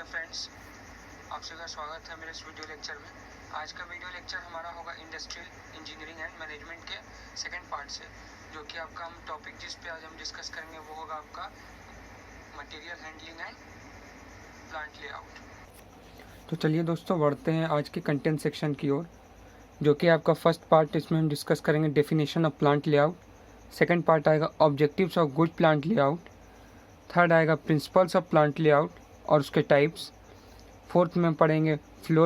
Friends, आप सबका स्वागत है मेरे इस वीडियो लेक्चर में। आज का वीडियो लेक्चर हमारा होगा इंडस्ट्रियल इंजीनियरिंग एंड मैनेजमेंट के सेकंड पार्ट से, जो कि आपका हम टॉपिक जिस पे आज हम डिस्कस करेंगे वो होगा आपका material handling and plant layout. तो चलिए दोस्तों, बढ़ते हैं आज के कंटेंट सेक्शन की ओर, जो कि आपका फर्स्ट पार्ट। इसमें हम डिस्कस करेंगे definition of plant layout. Second part आएगा objectives of good plant layout. Third आएगा प्रिंसिपल्स ऑफ प्लांट लेआउट और उसके टाइप्स। फोर्थ में पढ़ेंगे flow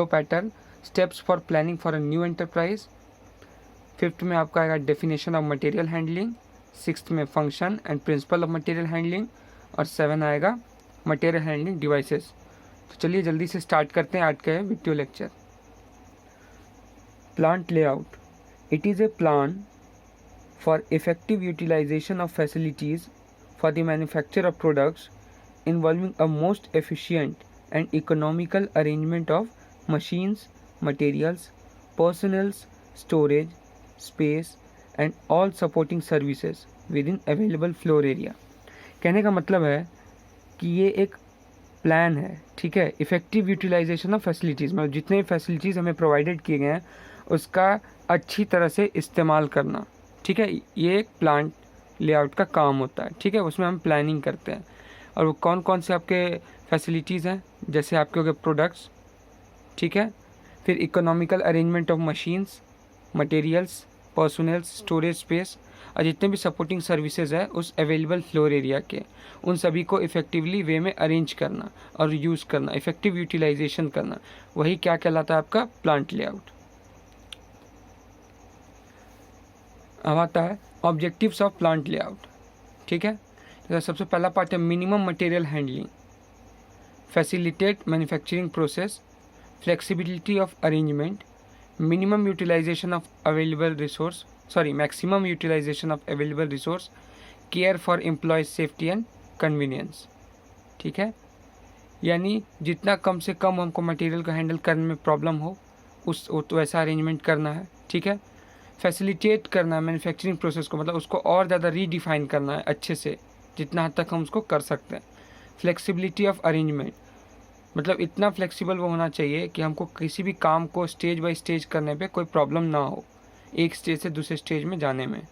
pattern steps for planning for a new enterprise. Fifth में आपका आएगा definition of material handling. Sixth में function and principle of material handling. और सेवन आएगा मटेरियल हैंडलिंग डिवाइसेस। तो चलिए जल्दी से स्टार्ट करते हैं आज का video lecture. Plant layout, it is a plan for effective utilisation of facilities for the manufacture of products involving a most efficient and economical arrangement of machines, materials, personnel, storage, space and all supporting services within available floor area। कहने का मतलब है कि ये एक plan है, ठीक है, इफ़ेक्टिव यूटिलाइजेशन ऑफ फैसिलिटीज़, मतलब जितने फैसिलिटीज़ हमें प्रोवाइडेड किए गए हैं उसका अच्छी तरह से इस्तेमाल करना, ठीक है। ये एक प्लांट लेआउट का काम होता है, ठीक है। उसमें हम प्लानिंग करते हैं और वो कौन कौन से आपके फैसिलिटीज़ हैं, जैसे आपके हो गए प्रोडक्ट्स, ठीक है, फिर economical arrangement of machines, materials, personal, storage space और जितने भी सपोर्टिंग सर्विसेज है उस अवेलेबल फ्लोर एरिया के, उन सभी को इफ़ेक्टिवली वे में अरेंज करना और यूज़ करना, इफ़ेक्टिव यूटिलाइजेशन करना, वही क्या कहलाता है आपका प्लांट लेआउट। अब आता है ऑब्जेक्टिव्स ऑफ प्लांट लेआउट, ठीक है। तो सबसे पहला पार्ट है minimum material handling, facilitate manufacturing process, flexibility of arrangement, minimum utilisation of available resource, maximum utilisation of available resource, care for employees safety and convenience, ठीक है। यानी जितना कम से कम हमको मटेरियल को हैंडल करने में प्रॉब्लम हो उस वैसा अरेंजमेंट करना है, ठीक है। फैसिलिटेट करना है मैन्युफैक्चरिंग प्रोसेस को, मतलब उसको और ज़्यादा रीडिफाइन करना है अच्छे से, जितना हद तक हम उसको कर सकते हैं। फ्लेक्सिबिलिटी ऑफ अरेंजमेंट, मतलब इतना फ्लेक्सिबल वो होना चाहिए कि हमको किसी भी काम को स्टेज बाय स्टेज करने पे कोई प्रॉब्लम ना हो, एक स्टेज से दूसरे स्टेज में जाने में,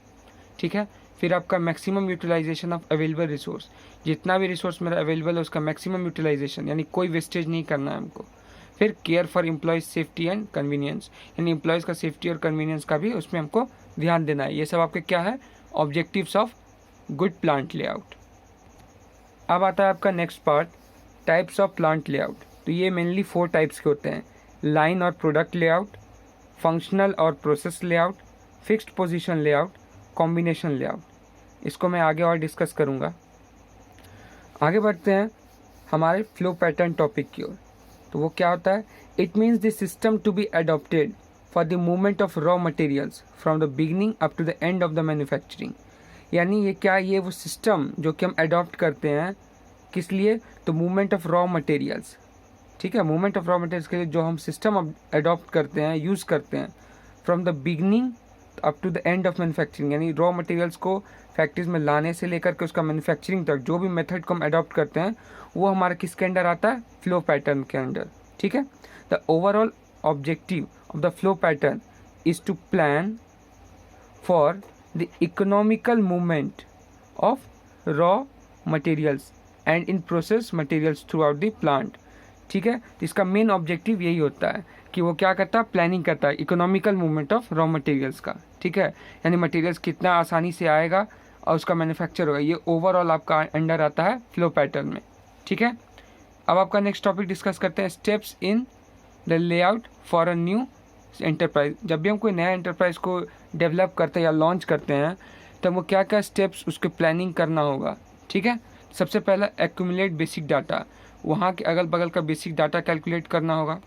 ठीक है। फिर आपका maximum utilisation of available resource, जितना भी रिसोर्स मेरा अवेलेबल है उसका मैक्सिमम यूटिलाइजेशन, यानी कोई वेस्टेज नहीं करना है हमको। फिर care for employees safety and convenience, यानी एम्प्लॉयज़ का सेफ्टी और कन्वीनियंस का भी उसमें हमको ध्यान देना है। ये सब आपके क्या है, objectives of good plant layout. अब आता है आपका next part, types of plant layout. तो ये मेनली 4 टाइप्स के होते हैं, लाइन और प्रोडक्ट लेआउट, फंक्शनल और process layout, fixed position layout, combination layout. इसको मैं आगे और डिस्कस करूँगा। आगे बढ़ते हैं हमारे फ्लो पैटर्न टॉपिक की ओर। तो वो क्या होता है, it means the system to be adopted for the movement of raw materials from the beginning up to the end of the manufacturing. यानी ये क्या, ये वो सिस्टम जो कि हम अडॉप्ट करते हैं, किस लिए, तो मूवमेंट ऑफ रॉ मटेरियल्स, ठीक है। मूवमेंट ऑफ रॉ मटेरियल्स के लिए जो हम सिस्टम अडॉप्ट करते हैं, यूज़ करते हैं, from the beginning up to the end of manufacturing, यानी रॉ मटेरियल्स को फैक्ट्रीज में लाने से लेकर के उसका मैन्युफैक्चरिंग तक जो भी मेथड को हम अडॉप्ट करते हैं वो हमारा किसके अंडर आता है, फ्लो पैटर्न के अंडर, ठीक है। The overall objective of the flow pattern is to plan for the economical movement of raw materials and in process materials throughout the plant, ठीक है। इसका मेन ऑब्जेक्टिव यही होता है कि वो क्या करता है, प्लानिंग करता है economical movement of raw materials का, ठीक है। यानी मटेरियल्स कितना आसानी से आएगा और उसका मैन्युफैक्चर होगा, ये ओवरऑल आपका अंडर आता है फ्लो पैटर्न में, ठीक है। अब आपका नेक्स्ट टॉपिक डिस्कस करते हैं, steps in the layout for a new enterprise. जब भी हम कोई नया एंटरप्राइज को डेवलप करते हैं या लॉन्च करते हैं तब वो क्या क्या स्टेप्स उसके प्लानिंग करना होगा, ठीक है। सबसे पहला एक्यूमुलेट बेसिक डाटा, वहाँ के अगल बगल का बेसिक डाटा कैलकुलेट करना होगा।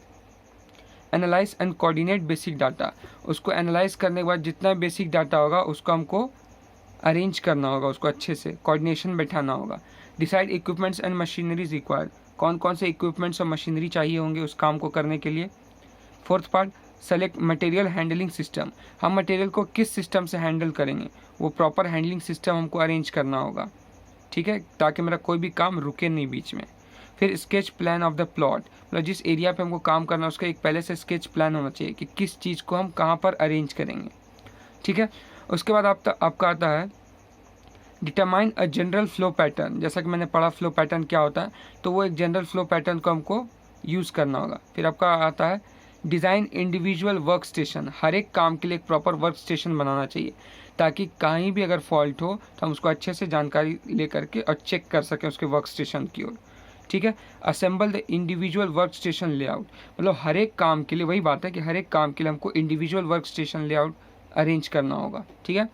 Analyse and coordinate basic data, उसको एनालाइज करने के बाद जितना बेसिक डाटा होगा उसको हमको अरेंज करना होगा, उसको अच्छे से कोऑर्डिनेशन बैठाना होगा। Decide equipments and machineries required, कौन कौन से इक्विपमेंट्स और मशीनरी चाहिए होंगे उस काम को करने के लिए। Fourth part, select material handling system, हम मटेरियल को किस सिस्टम से हैंडल करेंगे, वो प्रॉपर हैंडलिंग सिस्टम हमको अरेंज करना होगा, ठीक है, ताकि मेरा कोई भी काम रुके नहीं बीच में। फिर sketch plan of the plot, मतलब जिस एरिया पे हमको काम करना है उसका एक पहले से स्केच प्लान होना चाहिए कि किस चीज़ को हम कहाँ पर अरेंज करेंगे, ठीक है। उसके बाद आपका आता है determine a general flow pattern. जैसा कि मैंने पढ़ा फ्लो पैटर्न क्या होता है, तो वो एक जनरल फ्लो पैटर्न को हमको यूज़ करना होगा। फिर आपका आता है डिज़ाइन इंडिविजुअल वर्क स्टेशन। हर एक काम के लिए एक प्रॉपर वर्क स्टेशन बनाना चाहिए ताकि कहीं भी अगर फॉल्ट हो तो हम उसको अच्छे से जानकारी ले करके और चेक कर सकें उसके वर्क स्टेशन की ओर, ठीक है। Assemble the individual work station layout, मतलब हर एक काम के लिए, वही बात है कि हर एक काम के लिए हमको individual work station layout arrange करना होगा, ठीक है।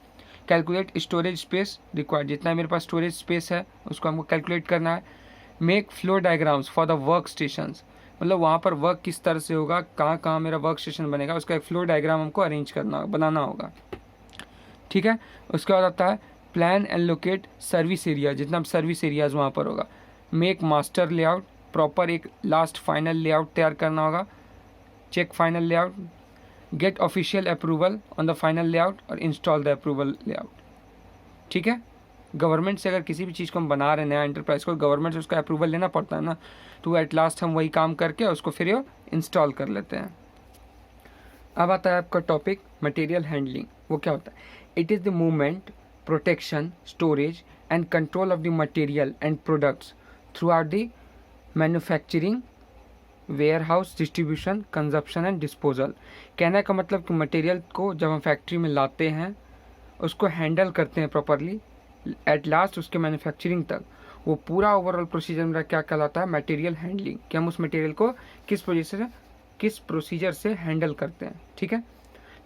कैलकुलेट स्टोरेज स्पेस रिक्वायर्ड, जितना मेरे पास स्टोरेज स्पेस है उसको हमको कैलकुलेट करना है। Make flow diagrams for the work stations, मतलब वहाँ पर वर्क किस तरह से होगा, कहाँ कहाँ मेरा वर्क स्टेशन बनेगा, उसका एक फ्लो डायग्राम हमको अरेंज बनाना होगा, ठीक है। उसके बाद आता है plan and locate service area, जितना सर्विस एरियाज वहाँ पर होगा। मेक मास्टर लेआउट, प्रॉपर एक लास्ट फाइनल लेआउट तैयार करना होगा। Check final layout, get official approval on the final layout और इंस्टॉल द अप्रूवल लेआउट, ठीक है। गवर्नमेंट से अगर किसी भी चीज़ को हम बना रहे हैं नया एंटरप्राइज को, गवर्नमेंट से उसका अप्रूवल लेना पड़ता है ना, तो एट लास्ट हम वही काम करके उसको फिर इंस्टॉल कर लेते हैं। अब आता है आपका टॉपिक मटेरियल हैंडलिंग। वो क्या होता है? It is the movement, protection, storage and control of the material and products throughout the manufacturing, warehouse, distribution, consumption and disposal. कहने का मतलब कि मटेरियल को जब हम फैक्ट्री में लाते हैं उसको हैंडल करते हैं प्रॉपरली, एट लास्ट उसके मैन्युफैक्चरिंग तक, वो पूरा ओवरऑल प्रोसीजर मेरा क्या कहलाता है? Material handling. कि हम उस मटेरियल को किस प्रोसीजर से हैंडल करते हैं, ठीक है।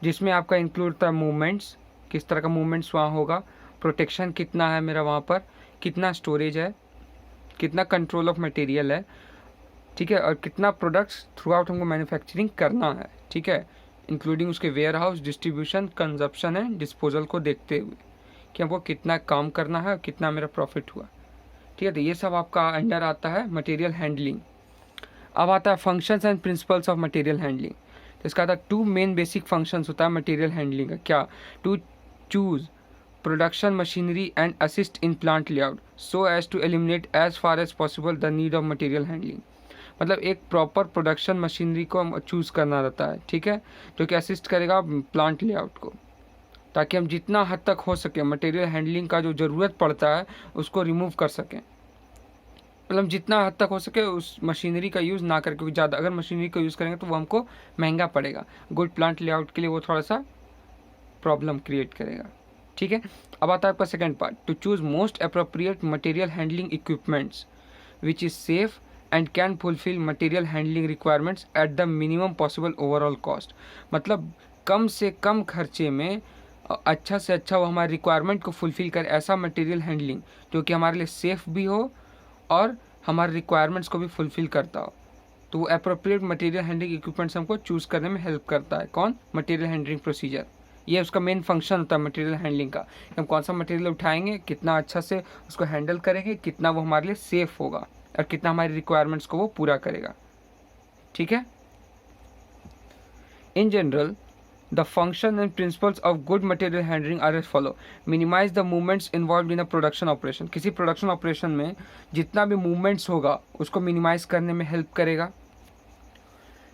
जिसमें आपका इंक्लूड था मूवमेंट्स, किस तरह का मूवमेंट्स वहाँ होगा, प्रोटेक्शन कितना है मेरा वहाँ पर, कितना स्टोरेज है, कितना कंट्रोल ऑफ मटेरियल है, ठीक है, और कितना प्रोडक्ट्स थ्रू आउट हमको मैन्युफैक्चरिंग करना है, ठीक है, इंक्लूडिंग उसके warehouse, distribution, consumption and disposal को देखते हुए कि हमको कितना काम करना है और कितना मेरा प्रॉफिट हुआ, ठीक है। तो ये सब आपका अंडर आता है मटेरियल हैंडलिंग। अब आता है functions and principles of material handling. तो इसका आता है 2 मेन बेसिक फंक्शंस होता है मटेरियल हैंडलिंग का। क्या? To choose production machinery and assist in plant layout so as to eliminate as far as possible the need of material handling. मतलब एक प्रॉपर प्रोडक्शन मशीनरी को हम चूज़ करना रहता है, ठीक है, जो कि असिस्ट करेगा प्लांट लेआउट को, ताकि हम जितना हद तक हो सके मटेरियल हैंडलिंग का जो ज़रूरत पड़ता है उसको रिमूव कर सकें। मतलब जितना हद तक हो सके उस मशीनरी का यूज़ ना करके, क्योंकि ज़्यादा अगर मशीनरी का यूज़ करेंगे तो वो हमको महंगा पड़ेगा। गुड प्लांट लेआउट के लिए वो थोड़ा सा प्रॉब्लम क्रिएट करेगा, ठीक है। अब आता है आपका second part, to choose most appropriate material handling equipments which is safe and can fulfil material handling requirements at the minimum possible overall cost. मतलब कम से कम खर्चे में अच्छा से अच्छा वो हमारे रिक्वायरमेंट को फुलफिल करे, ऐसा मटेरियल हैंडलिंग जो कि हमारे लिए सेफ़ भी हो और हमारे रिक्वायरमेंट्स को भी फुलफिल करता हो। तो वो अप्रोप्रिएट मटेरियल हैंडलिंग इक्विपमेंट्स हमको चूज़ करने में हेल्प करता है। कौन? Material handling procedure. ये उसका मेन फंक्शन होता है मटेरियल हैंडलिंग का। हम कौन सा मटेरियल उठाएंगे, कितना अच्छा से उसको हैंडल करेंगे, कितना वो हमारे लिए सेफ़ होगा और कितना हमारी रिक्वायरमेंट्स को वो पूरा करेगा, ठीक है। In general the function and principles of good material handling are as follow: minimize the movements involved in a production operation। किसी प्रोडक्शन ऑपरेशन में जितना भी मूवमेंट्स होगा उसको मिनिमाइज करने में हेल्प करेगा।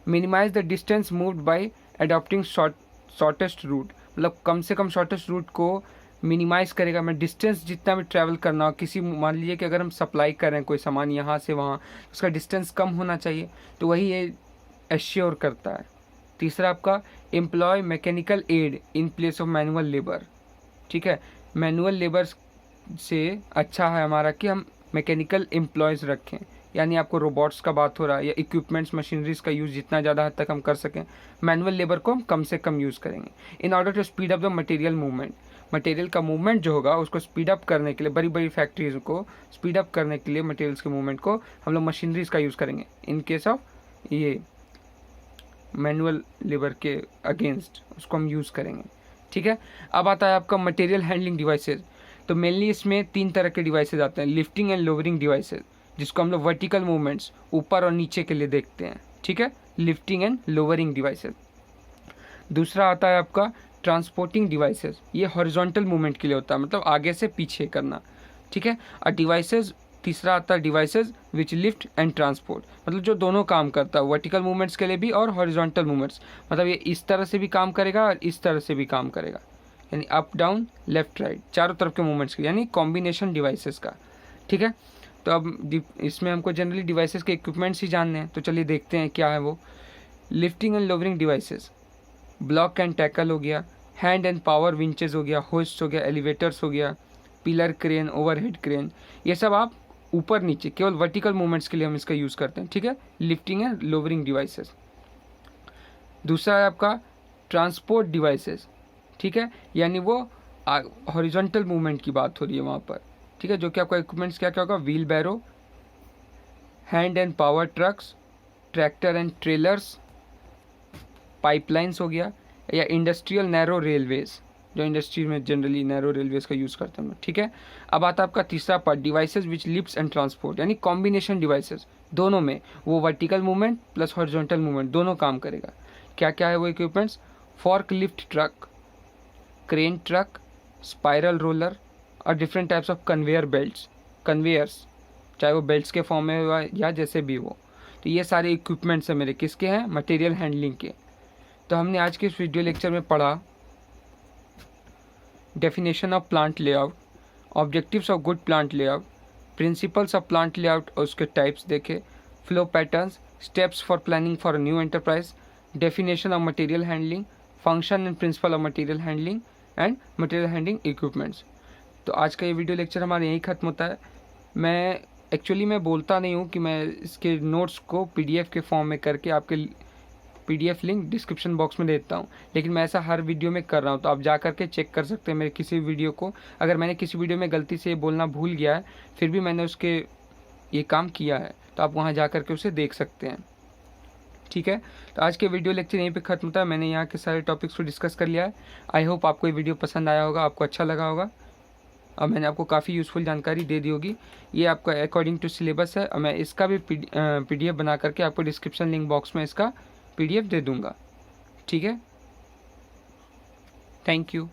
Minimise the distance moved by adopting shortest route, मतलब कम से कम शॉर्टेस्ट रूट को मिनिमाइज करेगा। मैं डिस्टेंस जितना भी ट्रैवल करना हो, किसी मान लीजिए कि अगर हम सप्लाई कर रहे हैं कोई सामान यहाँ से वहाँ, उसका डिस्टेंस कम होना चाहिए, तो वही ये एश्योर करता है। तीसरा आपका employ mechanical aid in place of manual labour, ठीक है। मैनुअल लेबर से अच्छा है हमारा कि हम मैकेनिकल एम्प्लॉयज़ रखें, यानी आपको रोबोट्स का बात हो रहा है या इक्विपमेंट्स मशीनरीज का यूज़ जितना ज़्यादा हद तक हम कर सकें, मैनुअल लेबर को हम कम से कम यूज़ करेंगे। In order to speed up the material movement, material का मूवमेंट जो होगा उसको स्पीड अप करने के लिए, बड़ी बड़ी फैक्ट्रीज को स्पीड अप करने के लिए मटेरियल्स के मूवमेंट को हम लोग मशीनरीज का यूज़ करेंगे। इन केस ऑफ ये मैनुअल लेबर के अगेंस्ट उसको हम यूज़ करेंगे, ठीक है। अब आता है आपका मटेरियल हैंडलिंग डिवाइसेज। तो मेनली इसमें 3 तरह के डिवाइसेज आते हैं, लिफ्टिंग एंड लोअरिंग डिवाइसेज, जिसको हम लोग वर्टिकल मूवमेंट्स ऊपर और नीचे के लिए देखते हैं, ठीक है, लिफ्टिंग एंड लोअरिंग डिवाइसेज। दूसरा आता है आपका ट्रांसपोर्टिंग डिवाइसेज, ये हॉरिजॉन्टल मूवमेंट के लिए होता है, मतलब आगे से पीछे करना, ठीक है। और डिवाइसेज तीसरा आता है devices which lift and transport, मतलब जो दोनों काम करता है, वर्टिकल मूवमेंट्स के लिए भी और हॉरिजॉन्टल मूवमेंट्स, मतलब ये इस तरह से भी काम करेगा और इस तरह से भी काम करेगा, यानी अप डाउन लेफ्ट राइट चारों तरफ के मूवमेंट्स के, यानी कॉम्बिनेशन डिवाइसेस का। ठीक है, तो अब इसमें हमको जनरली डिवाइसेस के इक्विपमेंट्स ही जानने हैं, तो चलिए देखते हैं क्या है वो। Lifting and lowering devices, block and tackle हो गया, हैंड एंड पावर विंचेस हो गया, होस्ट हो गया, एलिवेटर्स हो गया, पिलर क्रेन, ओवरहेड क्रेन, ये सब आप ऊपर नीचे केवल वर्टिकल मूवमेंट्स के लिए हम इसका यूज़ करते हैं। ठीक है, लिफ्टिंग एंड लोवरिंग डिवाइसेस। दूसरा है आपका ट्रांसपोर्ट डिवाइसेस। ठीक है, यानी वो हॉरिजॉन्टल मूवमेंट की बात हो रही है वहाँ पर। ठीक है, जो कि आपका इक्विपमेंट्स क्या क्या होगा, wheelbarrow, hand and power trucks, tractor and trailers, pipelines हो गया, या इंडस्ट्रियल नैरो रेलवेज, जो इंडस्ट्री में जनरली नैरो रेलवेज का यूज़ करते हैं। ठीक है, अब आता है आपका तीसरा part, devices which lifts and transport, यानी कॉम्बिनेशन डिवाइसेस, दोनों में वो vertical movement plus horizontal movement दोनों काम करेगा। क्या क्या है वो equipments, forklift truck, crane truck, spiral roller और different types of conveyor belts, conveyors, चाहे वो बेल्ट्स के फॉर्म में हुआ या जैसे भी वो। तो ये सारे इक्विपमेंट्स हैं मेरे, किसके हैं, मटेरियल हैंडलिंग के। तो हमने आज के इस वीडियो लेक्चर में पढ़ा definition of plant layout, objectives of good plant layout, principles of plant layout और उसके टाइप्स देखे, flow patterns, steps for planning for a new enterprise, definition of material handling, function and principle of material handling and material handling equipments. तो आज का ये video lecture हमारा यहीं ख़त्म होता है। मैं बोलता नहीं हूँ कि मैं इसके नोट्स को PDF के फॉर्म में करके आपके PDF लिंक डिस्क्रिप्शन बॉक्स में देता हूँ, लेकिन मैं ऐसा हर वीडियो में कर रहा हूँ, तो आप जा करके चेक कर सकते हैं मेरे किसी वीडियो को। अगर मैंने किसी वीडियो में गलती से बोलना भूल गया है, फिर भी मैंने उसके ये काम किया है, तो आप वहाँ जा करके उसे देख सकते हैं। ठीक है, तो आज के वीडियो लेक्चर यहीं पे ख़त्म होता है। मैंने यहाँ के सारे टॉपिक्स को डिस्कस कर लिया है। आई होप आपको ये वीडियो पसंद आया होगा, आपको अच्छा लगा होगा, और मैंने आपको काफ़ी यूज़फुल जानकारी दे दी होगी। ये आपका अकॉर्डिंग टू सिलेबस है, और मैं इसका भी PDF बना करके आपको डिस्क्रिप्शन लिंक बॉक्स में इसका PDF दे दूँगा। ठीक है, थैंक यू।